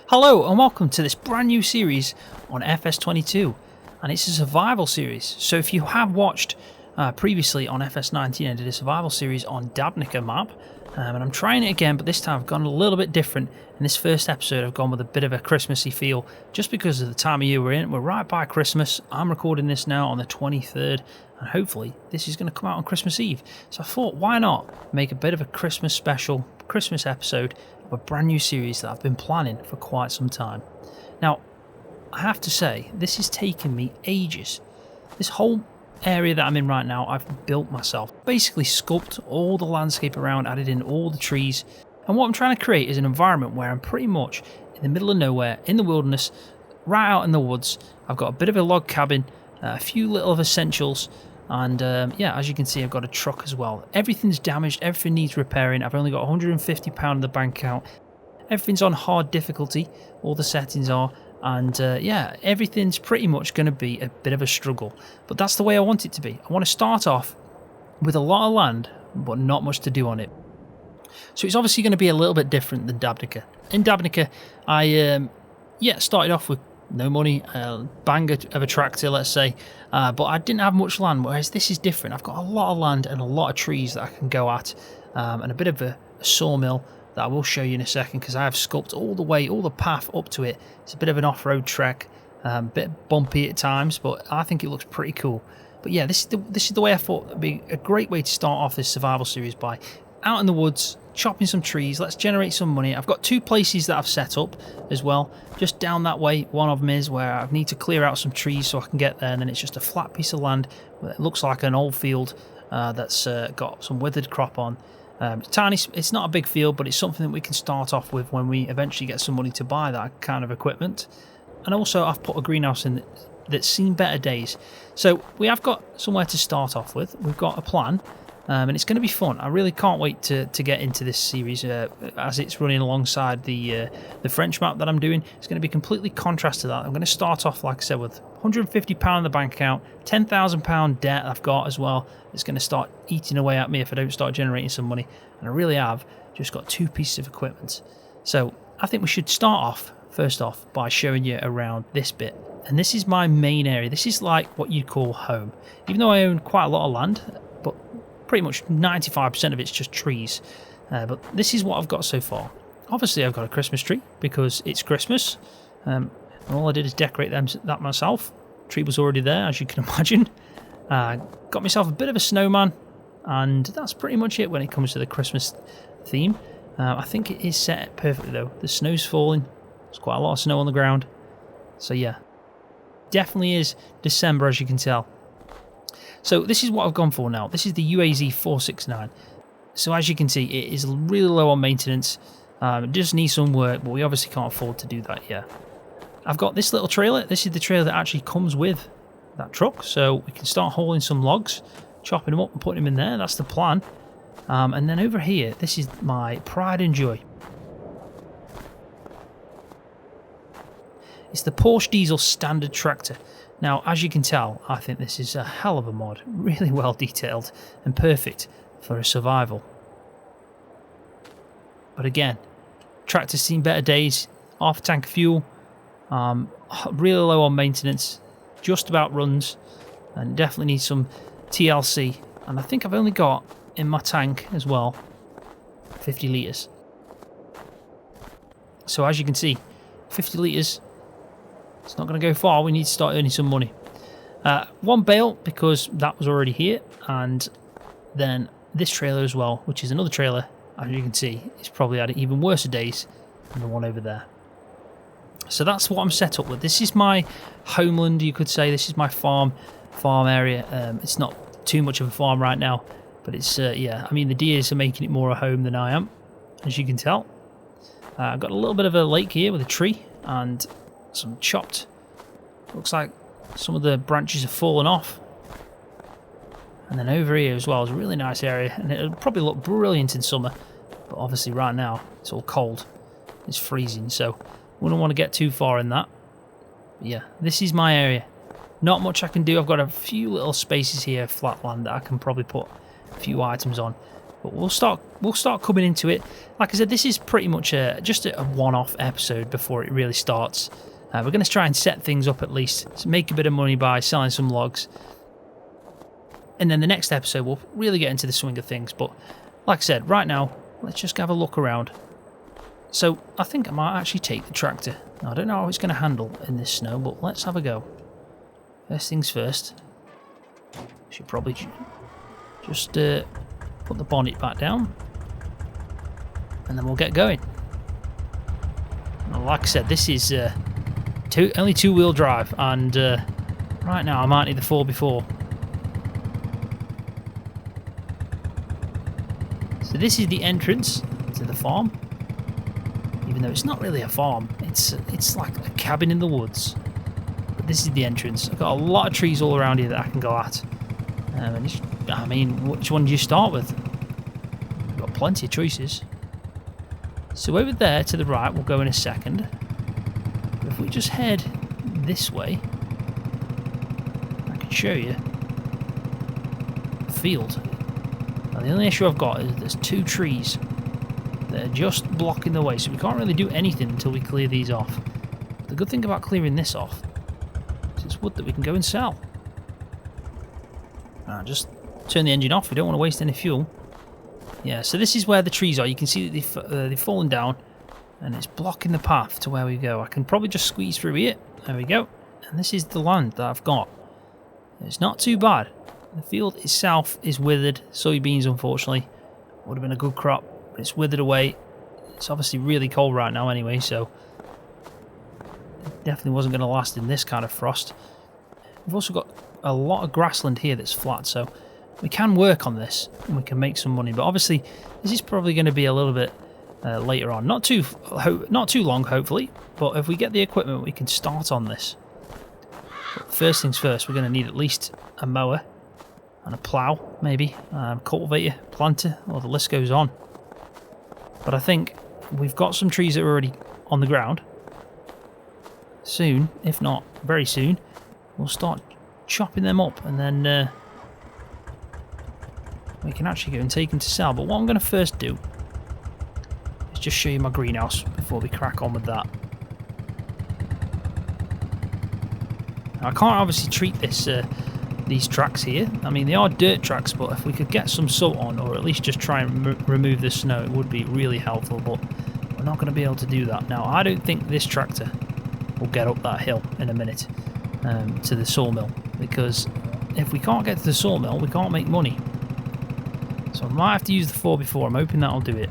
Hello and welcome to this brand new series on FS22, and it's a survival series. So if you have watched previously on FS19, I did a survival series on Dabnica map, and I'm trying it again, but this time I've gone a little bit different. In this first episode I've gone with a bit of a Christmassy feel, just because of the time of year we're in. We're right by Christmas. I'm recording this now on the 23rd, and hopefully this is going to come out on Christmas Eve. So I thought, why not make a bit of a Christmas special, Christmas episode of a brand new series that I've been planning for quite some time. Now, I have to say, this has taken me ages. This whole area that I'm in right now, I've built myself. Basically sculpted all the landscape around, added in all the trees, and what I'm trying to create is an environment where I'm pretty much in the middle of nowhere, in the wilderness, right out in the woods. I've got a bit of a log cabin, a few little of essentials, and yeah, as you can see, I've got a truck as well. Everything's damaged, everything needs repairing. I've only got £150 in the bank account. Everything's on hard difficulty, all the settings are, and yeah, everything's pretty much going to be a bit of a struggle. But that's the way I want it to be. I want to start off with a lot of land, but not much to do on it. So it's obviously going to be a little bit different than Dabnica. In Dabnica, I started off with no money, a banger of a tractor, let's say, but I didn't have much land, whereas this is different. I've got a lot of land and a lot of trees that I can go at, and a bit of a sawmill that I will show you in a second, because I have sculpted all the path up to it. It's a bit of an off-road trek, a bit bumpy at times, but I think it looks pretty cool. But yeah, this is the way I thought it'd be a great way to start off this survival series, by out in the woods, chopping some trees. Let's generate some money. I've got two places that I've set up as well, just down that way. One of them is where I need to clear out some trees so I can get there, and then it's just a flat piece of land. It looks like an old field that's got some withered crop on. Tiny, it's not a big field, but it's something that we can start off with when we eventually get some money to buy that kind of equipment. And also I've put a greenhouse in that's seen better days. So we have got somewhere to start off with. We've got a plan. And it's going to be fun. I really can't wait to get into this series as it's running alongside the French map that I'm doing. It's going to be completely contrast to that. I'm going to start off, like I said, with £150 in the bank account, £10,000 debt I've got as well. It's going to start eating away at me if I don't start generating some money. And I really have just got two pieces of equipment. So I think we should start off, first off, by showing you around this bit. And this is my main area. This is like what you'd call home. Even though I own quite a lot of land, but pretty much 95% of it's just trees, but this is what I've got so far. Obviously I've got a Christmas tree because it's Christmas, and all I did is decorate that myself. Tree was already there, as you can imagine. Got myself a bit of a snowman, and that's pretty much it when it comes to the Christmas theme. I think it is set perfectly though. The snow's falling, there's quite a lot of snow on the ground, so yeah, definitely is December, as you can tell. So this is what I've gone for now. This is the UAZ 469. So as you can see, it is really low on maintenance. It does need some work, but we obviously can't afford to do that yet. I've got this little trailer. This is the trailer that actually comes with that truck. So we can start hauling some logs, chopping them up and putting them in there. That's the plan. And then over here, this is my pride and joy. It's the Porsche Diesel Standard Tractor. Now, as you can tell, I think this is a hell of a mod, really well detailed and perfect for a survival. But again, tractor's seen better days, half a tank of fuel, really low on maintenance, just about runs, and definitely needs some TLC. And I think I've only got in my tank as well 50 litres. So as you can see, 50 litres. It's not going to go far. We need to start earning some money. One bale, because that was already here, and then this trailer as well, which is another trailer. As you can see, it's probably had even worse days than the one over there. So that's what I'm set up with. This is my homeland, you could say. This is my farm area. It's not too much of a farm right now, but it's yeah. I mean, the deers are making it more a home than I am, as you can tell. I've got a little bit of a lake here with a tree and some chopped, looks like some of the branches have fallen off. And then over here as well is a really nice area, and it'll probably look brilliant in summer, but obviously right now it's all cold, it's freezing, so wouldn't want to get too far in that. But yeah, this is my area. Not much I can do. I've got a few little spaces here, flat land, that I can probably put a few items on. But we'll start coming into it. Like I said, this is pretty much just a one-off episode before it really starts. We're going to try and set things up at least, to make a bit of money by selling some logs. And then the next episode, we'll really get into the swing of things. But like I said, right now, let's just have a look around. So I think I might actually take the tractor. Now, I don't know how it's going to handle in this snow, but let's have a go. First things first. Should probably just put the bonnet back down. And then we'll get going. Now, like I said, this is only two-wheel drive. And right now, I might need the 4x4. So this is the entrance to the farm. Even though it's not really a farm, it's like a cabin in the woods. But this is the entrance. I've got a lot of trees all around here that I can go at. I mean, which one do you start with? We've got plenty of choices. So over there to the right, we'll go in a second. If we just head this way, I can show you the field. Now, the only issue I've got is there's two trees that are just blocking the way, so we can't really do anything until we clear these off. But the good thing about clearing this off is it's wood that we can go and sell. Just turn the engine off, we don't want to waste any fuel. Yeah, so this is where the trees are. You can see that they've fallen down and it's blocking the path to where we go. I can probably just squeeze through here. There we go. And this is the land that I've got. It's not too bad. The field itself is withered. Soybeans, unfortunately, would have been a good crop. It's withered away. It's obviously really cold right now anyway, so it definitely wasn't going to last in this kind of frost. We've also got a lot of grassland here that's flat, so we can work on this and we can make some money. But obviously, this is probably going to be a little bit later on. Not too long, hopefully, but if we get the equipment, we can start on this. But first things first, we're going to need at least a mower and a plough, maybe, cultivator, planter, or the list goes on. But I think we've got some trees that are already on the ground. Soon, if not very soon, we'll start chopping them up, and then we can actually go and take them to sell. But what I'm going to first do is just show you my greenhouse before we crack on with that. Now, I can't obviously treat these tracks here. I mean, they are dirt tracks, but if we could get some salt on, or at least just try and remove the snow, it would be really helpful. But we're not going to be able to do that. Now, I don't think this tractor will get up that hill in a minute to the sawmill, because if we can't get to the sawmill, we can't make money. So I might have to use the 4x4. I'm hoping that'll do it.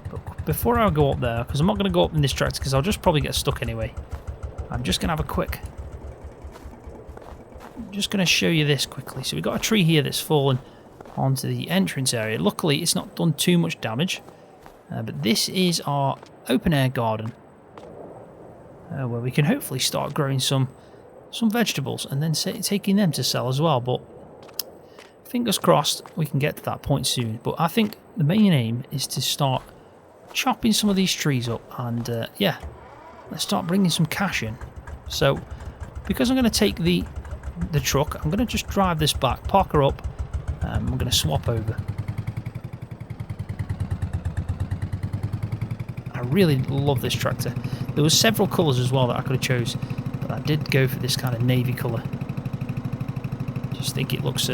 But before I go up there, because I'm not going to go up in this tractor, because I'll just probably get stuck anyway, I'm just going to have a quick... I'm just going to show you this quickly. So we've got a tree here that's fallen onto the entrance area. Luckily, it's not done too much damage. But this is our open air garden, where we can hopefully start growing some vegetables and then taking them to sell as well. But fingers crossed we can get to that point soon. But I think the main aim is to start chopping some of these trees up, and yeah, let's start bringing some cash in. So because I'm going to take the truck, I'm going to just drive this back, park her up, I'm going to swap over. I really love this tractor. There was several colours as well that I could have chose, but I did go for this kind of navy colour. Just think it looks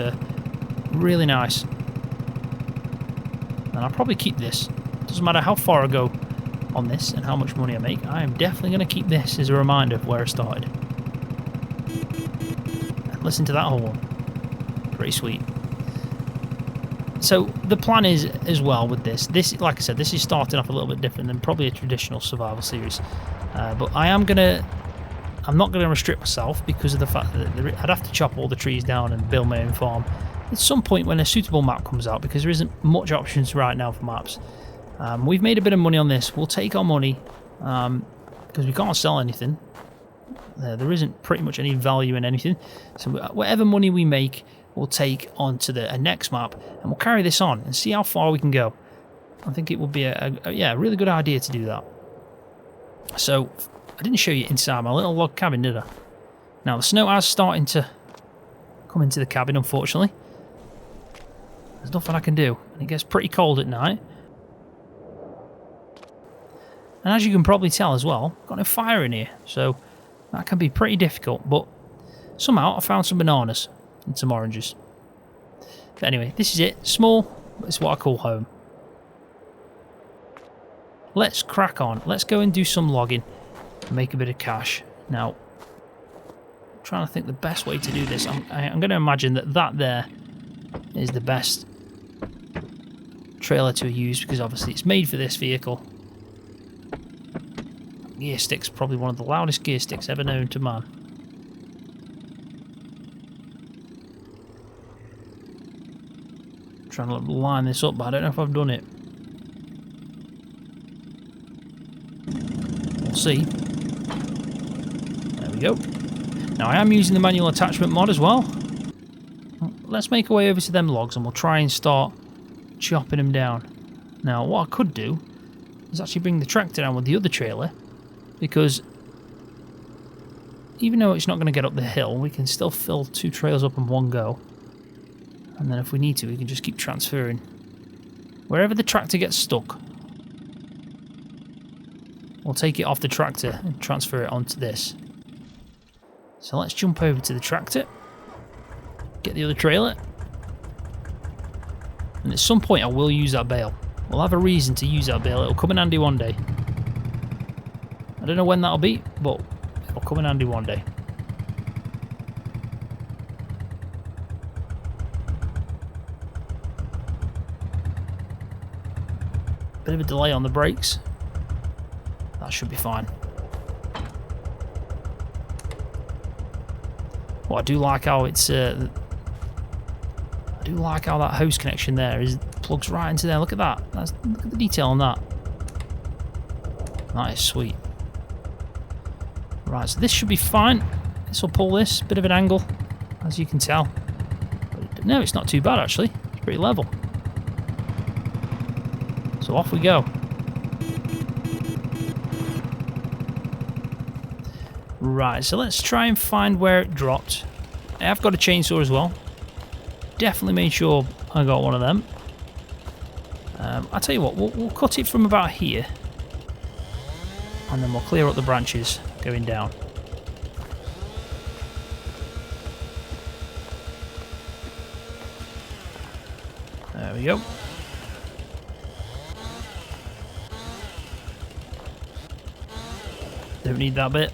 really nice. And I'll probably keep this. Doesn't matter how far I go on this and how much money I make, I am definitely going to keep this as a reminder of where I started. And listen to that horn. Pretty sweet. So the plan is, as well, with this, like I said, this is starting off a little bit different than probably a traditional survival series. But I'm not going to restrict myself because of the fact that I'd have to chop all the trees down and build my own farm at some point when a suitable map comes out, because there isn't much options right now for maps. We've made a bit of money on this. We'll take our money because we can't sell anything. There isn't pretty much any value in anything. So whatever money we make, we'll take onto the next map, and we'll carry this on and see how far we can go. I think it would be a really good idea to do that. So I didn't show you inside my little log cabin, did I? Now the snow is starting to come into the cabin, unfortunately. There's nothing I can do. And it gets pretty cold at night. And as you can probably tell as well, got no fire in here. So that can be pretty difficult. But somehow I found some bananas and some oranges. But anyway, this is it. Small, but it's what I call home. Let's crack on. Let's go and do some logging and make a bit of cash. Now, I'm trying to think the best way to do this. I'm going to imagine that there is the best trailer to use because obviously it's made for this vehicle. Gear stick's probably one of the loudest gear sticks ever known to man. Trying to line this up, but I don't know if I've done it. We'll see. There we go. Now I am using the manual attachment mod as well. Let's make our way over to them logs and we'll try and start chopping them down. Now what I could do is actually bring the tractor down with the other trailer, because even though it's not going to get up the hill, we can still fill 2 trailers up in one go. And then if we need to, we can just keep transferring. Wherever the tractor gets stuck, we'll take it off the tractor and transfer it onto this. So let's jump over to the tractor, get the other trailer, and at some point I will use that bale. We'll have a reason to use that bale. It'll come in handy one day. I don't know when that'll be, but it'll come in handy one day. Bit of a delay on the brakes. That should be fine. Well, I do like how it's. I do like how that hose connection there plugs right into there. Look at that. Look at the detail on that. That is sweet. Right, so this should be fine. This will pull this. Bit of an angle, as you can tell. But no, it's not too bad actually. It's pretty level. So off we go. Right, so let's try and find where it dropped. I have got a chainsaw as well. Definitely made sure I got one of them. I'll tell you what, we'll cut it from about here. And then we'll clear up the branches going down. There we go. Don't need that bit.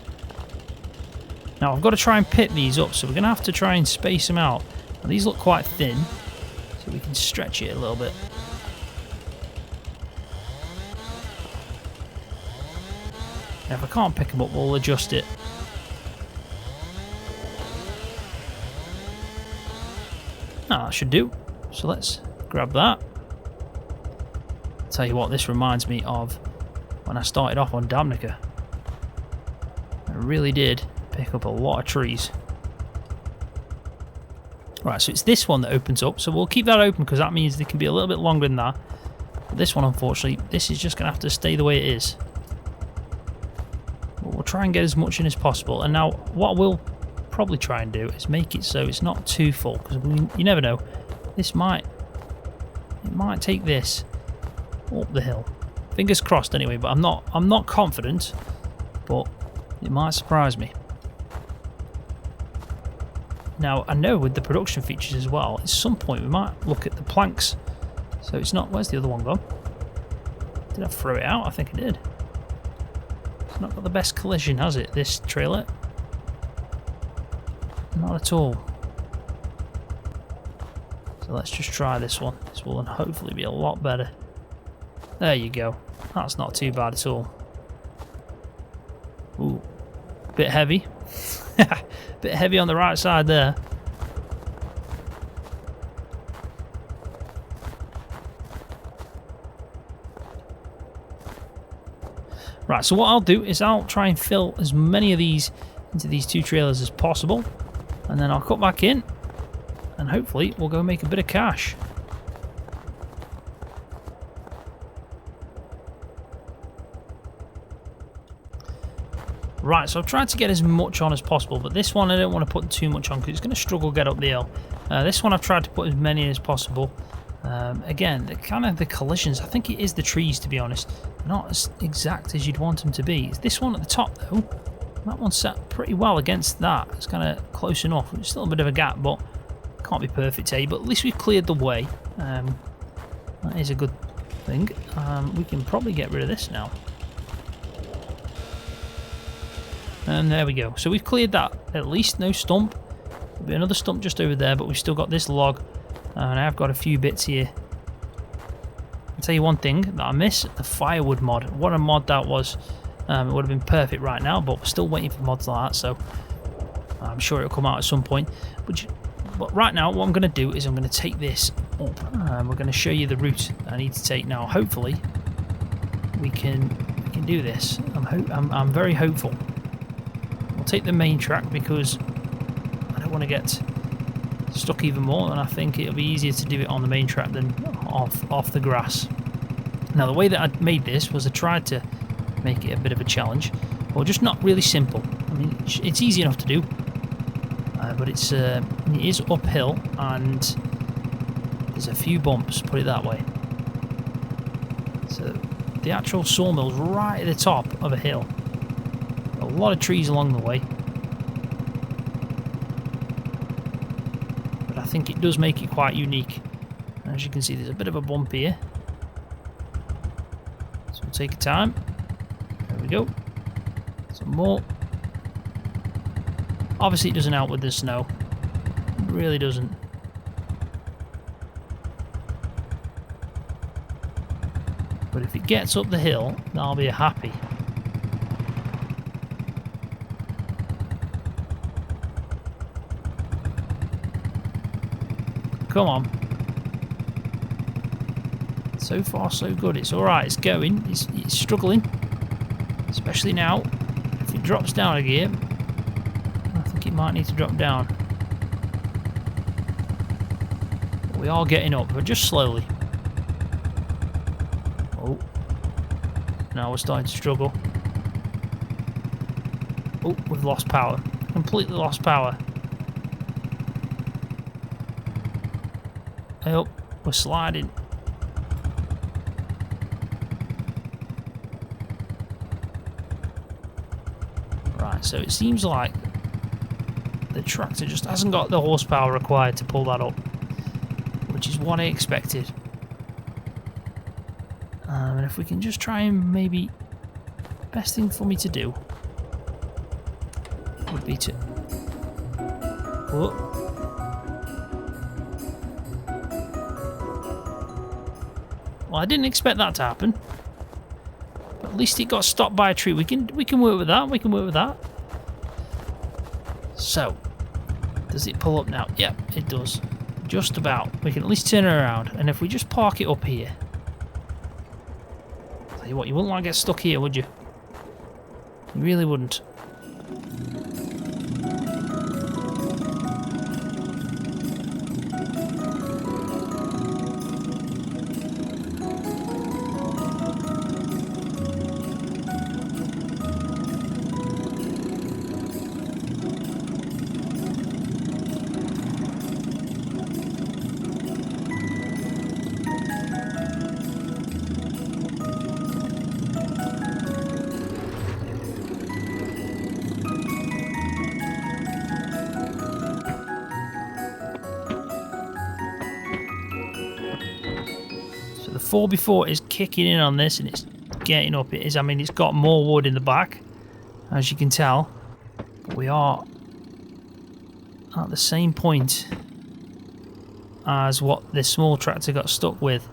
Now I've got to try and pit these up, so we're going to have to try and space them out. Now, these look quite thin, so we can stretch it a little bit. Now, if I can't pick them up, we'll adjust it. Ah, that should do. So let's grab that. Tell you what, this reminds me of when I started off on Dabnica. I really did pick up a lot of trees. Right, so it's this one that opens up, so we'll keep that open because that means they can be a little bit longer than that. But this one, unfortunately, this is just going to have to stay the way it is. But we'll try and get as much in as possible. And now, what we'll probably try and do is make it so it's not too full, because you never know. It might take this up the hill. Fingers crossed, anyway. But I'm not confident, but it might surprise me. Now, I know with the production features as well, at some point we might look at the planks. So it's not... Where's the other one gone? Did I throw it out? I think I did. It's not got the best collision, has it, this trailer? Not at all. So let's just try this one. This will hopefully be a lot better. There you go. That's not too bad at all. Ooh. Bit heavy. Bit heavy on the right side there. Right, so what I'll do is I'll try and fill as many of these into these 2 trailers as possible, and then I'll cut back in, and hopefully we'll go make a bit of cash. Right, so I've tried to get as much on as possible, but this one I don't want to put too much on because it's going to struggle to get up the hill. This one I've tried to put as many as possible. Again, the collisions, I think it is the trees, to be honest. Not as exact as you'd want them to be. It's this one at the top, though. That one's set pretty well against that. It's kind of close enough. It's still a bit of a gap, but can't be perfect, eh? But at least we've cleared the way. That is a good thing. We can probably get rid of this now. And there we go. So we've cleared that. At least no stump. There'll be another stump just over there, but we've still got this log. And I have got a few bits here. I'll tell you one thing that I miss, the firewood mod. What a mod that was. It would have been perfect right now, but we're still waiting for mods like that, so I'm sure it'll come out at some point. But right now, what I'm going to do is I'm going to take this up. We're going to show you the route I need to take now. Hopefully, we can do this. I'm very hopeful. We'll take the main track because I don't want to get stuck even more, and I think it'll be easier to do it on the main track than off the grass. Now, the way that I made this was I tried to make it a bit of a challenge, or just not really simple. I mean, it's easy enough to do, but it is uphill and there's a few bumps, put it that way. So the actual sawmill's right at the top of a hill. A lot of trees along the way, but I think it does make it quite unique. As you can see, there's a bit of a bump here, so we'll take our time. There we go. Some more. Obviously it doesn't help with the snow. It really doesn't. But if it gets up the hill, I'll be happy. Come on. So far so good. It's alright, it's going. It's struggling. Especially now. If it drops down a gear, I think it might need to drop down. But we are getting up, but just slowly. Oh. Now we're starting to struggle. Oh, we've lost power. Completely lost power. Oh, we're sliding. Right, so it seems like the tractor just hasn't got the horsepower required to pull that up, which is what I expected. And if we can just try and maybe, best thing for me to do would be to... Oh. Well, I didn't expect that to happen. But at least it got stopped by a tree. We can work with that. We can work with that. So, does it pull up now? Yep, it does. Just about. We can at least turn it around. And if we just park it up here. Tell you what, you wouldn't want to get stuck here, would you? You really wouldn't. The 4x4 is kicking in on this and it's getting up. It is, I mean, it's got more wood in the back, as you can tell. But we are at the same point as what this small tractor got stuck with.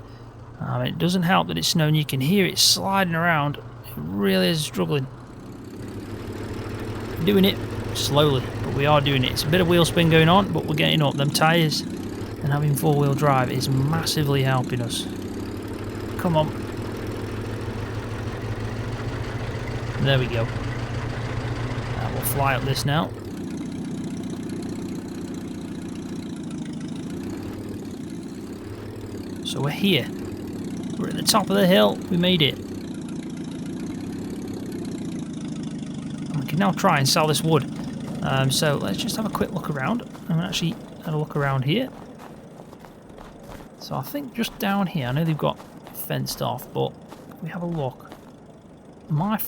It doesn't help that it's snowing. You can hear it sliding around. It really is struggling. Doing it slowly, but we are doing it. It's a bit of wheel spin going on, but we're getting up. Them tyres and having four-wheel drive is massively helping us. Come on. There we go. We'll fly up this now. So we're here. We're at the top of the hill. We made it. And we can now try and sell this wood. So let's just have a quick look around. I'm actually have a look around here. So I think just down here, I know they've got fenced off, but if we have a look. My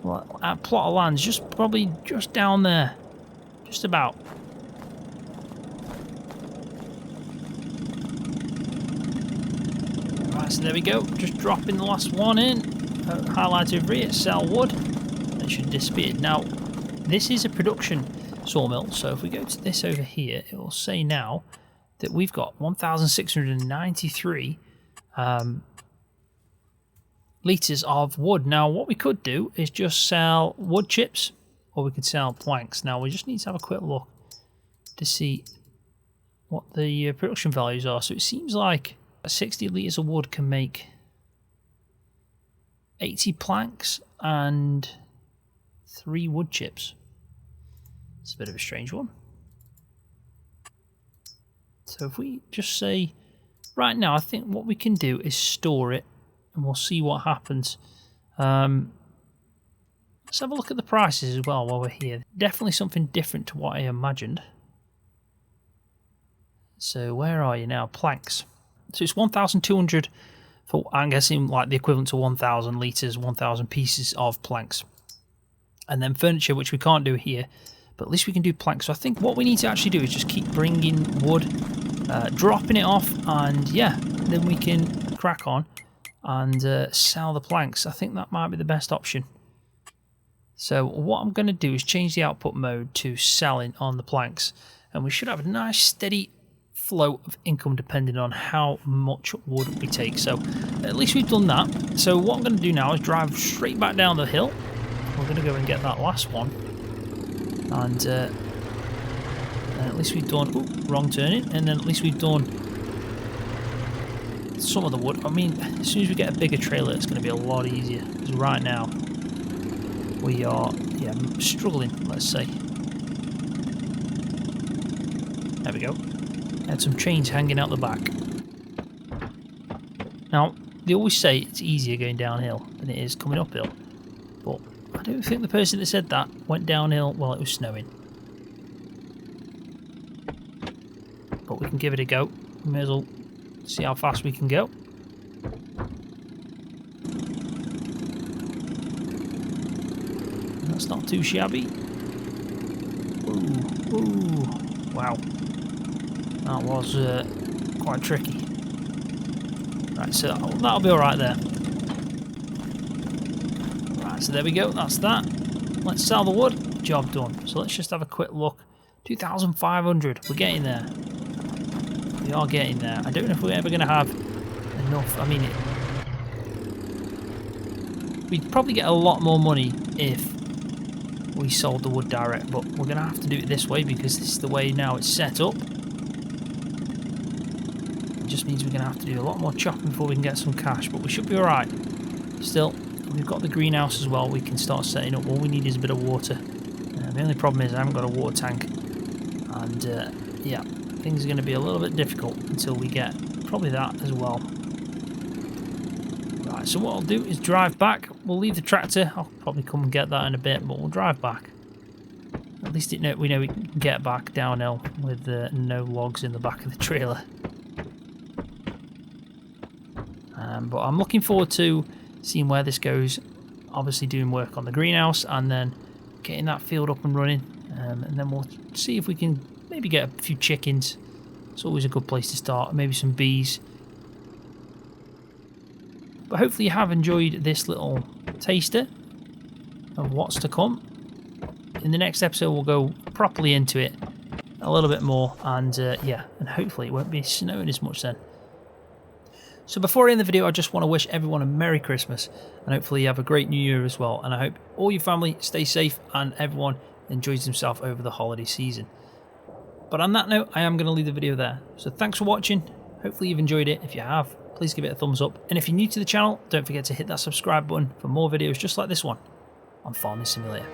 plot of land's probably just down there. Just about. Right, so there we go. Just dropping the last one in. Highlighted over here, sell wood. It should disappear. Now, this is a production sawmill, so if we go to this over here, it will say now that we've got 1,693 litres of wood. Now, what we could do is just sell wood chips, or we could sell planks. Now, we just need to have a quick look to see what the production values are. So it seems like 60 litres of wood can make 80 planks and 3 wood chips. It's a bit of a strange one. So if we just say, right now, I think what we can do is store it, and we'll see what happens. Let's have a look at the prices as well while we're here. Definitely something different to what I imagined. So where are you now? Planks. So it's 1,200 for, I'm guessing, like the equivalent to 1,000 litres, 1,000 pieces of planks. And then furniture, which we can't do here, but at least we can do planks. So I think what we need to actually do is just keep bringing wood, dropping it off, and yeah, then we can crack on and sell the planks. I think that might be the best option. So what I'm going to do is change the output mode to selling on the planks, and we should have a nice steady flow of income depending on how much wood we take. So at least we've done that. So what I'm going to do now is drive straight back down the hill. We're going to go and get that last one, and at least we've done, wrong turning, and then at least we've done some of the wood. I mean, as soon as we get a bigger trailer, it's going to be a lot easier, because right now we are, yeah, struggling, let's say. There we go. Had some chains hanging out the back. Now, they always say it's easier going downhill than it is coming uphill, but I don't think the person that said that went downhill while it was snowing. But we can give it a go. We may as well see how fast we can go. That's not too shabby. Ooh, wow. That was quite tricky. Right, so that'll be alright there. Right, so there we go, that's that. Let's sell the wood, job done. So let's just have a quick look. 2,500, we're getting there. We are getting there. I don't know if we're ever going to have enough. I mean, we'd probably get a lot more money if we sold the wood direct, but we're going to have to do it this way because this is the way now it's set up. It just means we're going to have to do a lot more chopping before we can get some cash, but we should be alright. Still, we've got the greenhouse as well. We can start setting up. All we need is a bit of water. The only problem is I haven't got a water tank, and yeah, things are going to be a little bit difficult until we get probably that as well. Right, so what I'll do is drive back. We'll leave the tractor. I'll probably come and get that in a bit, but we'll drive back. At least we know we can get back downhill with no logs in the back of the trailer. But I'm looking forward to seeing where this goes. Obviously doing work on the greenhouse and then getting that field up and running. And then we'll see if we can maybe get a few chickens. It's always a good place to start. Maybe some bees. But hopefully you have enjoyed this little taster of what's to come. In the next episode we'll go properly into it a little bit more, and yeah, and hopefully it won't be snowing as much then. So before I end the video, I just want to wish everyone a Merry Christmas, and hopefully you have a great New Year as well, and I hope all your family stay safe and everyone enjoys themselves over the holiday season. But on that note, I am going to leave the video there. So thanks for watching. Hopefully you've enjoyed it. If you have, please give it a thumbs up. And if you're new to the channel, don't forget to hit that subscribe button for more videos just like this one on Farming Simulator.